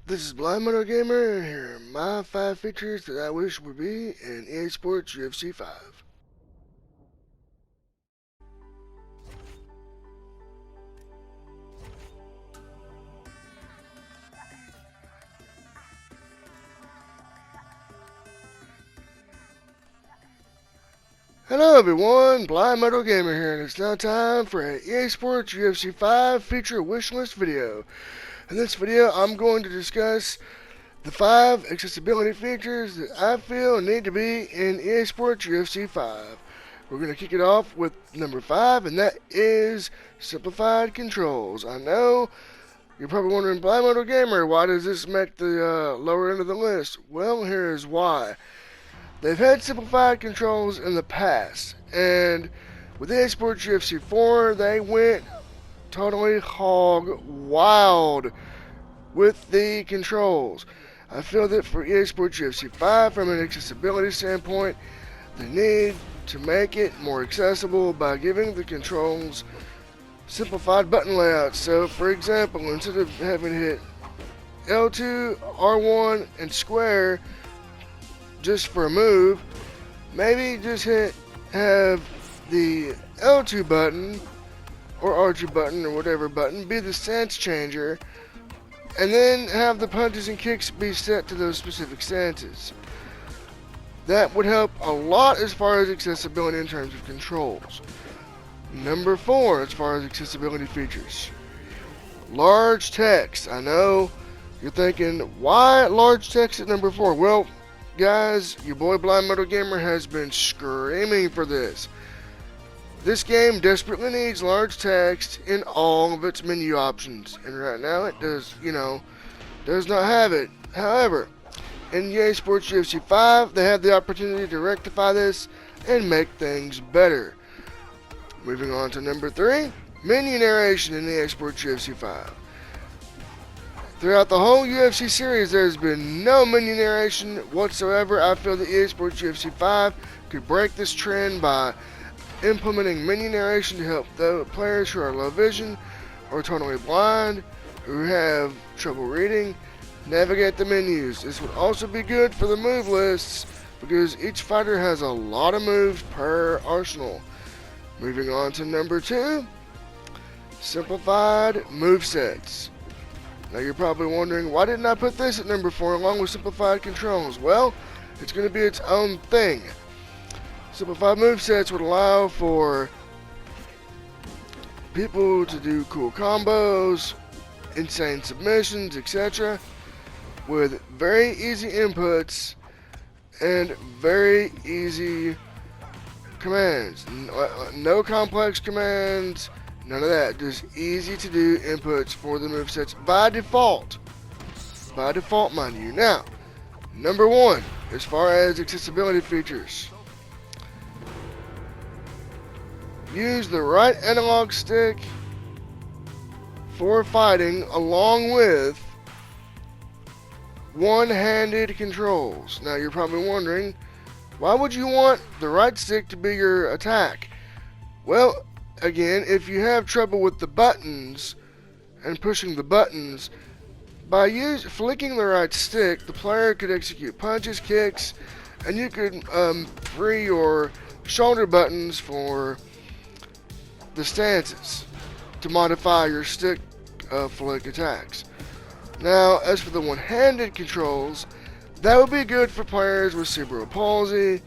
This is Blind Moto Gamer, and here are my 5 features that I wish would be in EA Sports UFC 5. Hello everyone, Blind Moto Gamer here, and it's now time for an EA Sports UFC 5 feature wishlist video. In this video, I'm going to discuss the 5 accessibility features that I feel need to be in EA Sports UFC 5. We're going to kick it off with number 5, and that is simplified controls. I know you're probably wondering, Blind Moto Gamer, why does this make the lower end of the list? Well, here is why. They've had simplified controls in the past, and with EA Sports UFC 4, they went totally hog wild with the controls. I feel that for EA Sports UFC 5, from an accessibility standpoint, they need to make it more accessible by giving the controls simplified button layouts. So, for example, instead of having to hit L2, R1, and square just for a move, maybe just have the L2 button or R2 button or whatever button be the stance changer, and then have the punches and kicks be set to those specific stances. That would help a lot as far as accessibility in terms of controls. Number 4, as far as accessibility features, large text. I know you're thinking, why large text at number 4? Well, guys, your boy Blind Moto Gamer has been screaming for this. This game desperately needs large text in all of its menu options, and right now it does not have it. However, in EA Sports UFC 5, they have the opportunity to rectify this and make things better. Moving on to number 3, menu narration in EA Sports UFC 5. Throughout the whole UFC series, there's been no menu narration whatsoever. I feel that EA Sports UFC 5 could break this trend by implementing menu narration to help the players who are low vision or totally blind, who have trouble reading, navigate the menus. This would also be good for the move lists because each fighter has a lot of moves per arsenal. Moving on to number 2, simplified movesets. Now you're probably wondering, why didn't I put this at number 4 along with simplified controls? Well, it's going to be its own thing. Simplified movesets would allow for people to do cool combos, insane submissions, etc. with very easy inputs and very easy commands. No complex commands, none of that. Just easy to do inputs for the movesets by default. By default, mind you. Now, number 1, as far as accessibility features. Use the right analog stick for fighting along with one-handed controls. Now you're probably wondering, why would you want the right stick to be your attack? Well, again, if you have trouble with the buttons and pushing the buttons, by flicking the right stick, the player could execute punches, kicks, and you could free your shoulder buttons for the stances to modify your stick flick attacks. Now, as for the one-handed controls, that would be good for players with cerebral palsy,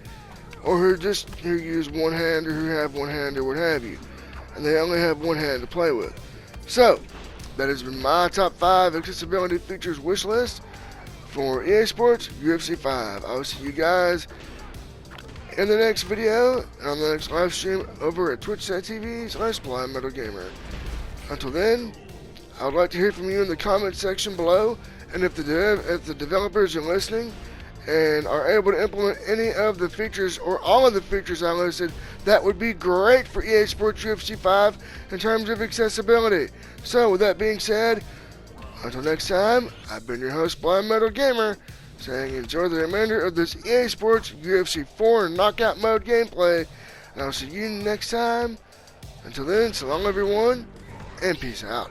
or who use one hand, or who have one hand, or what have you, and they only have one hand to play with. So, that has been my top 5 accessibility features wish list for EA Sports UFC 5. I will see you guys in the next video, on the next live stream over at twitch.tv/Blind Moto Gamer. Until then, I would like to hear from you in the comment section below, and if the developers are listening and are able to implement any of the features or all of the features I listed, that would be great for EA Sports UFC 5 in terms of accessibility. So with that being said, until next time, I've been your host, Blind Moto Gamer, saying enjoy the remainder of this EA Sports UFC 4 Knockout Mode gameplay, and I'll see you next time. Until then, so long everyone, and peace out.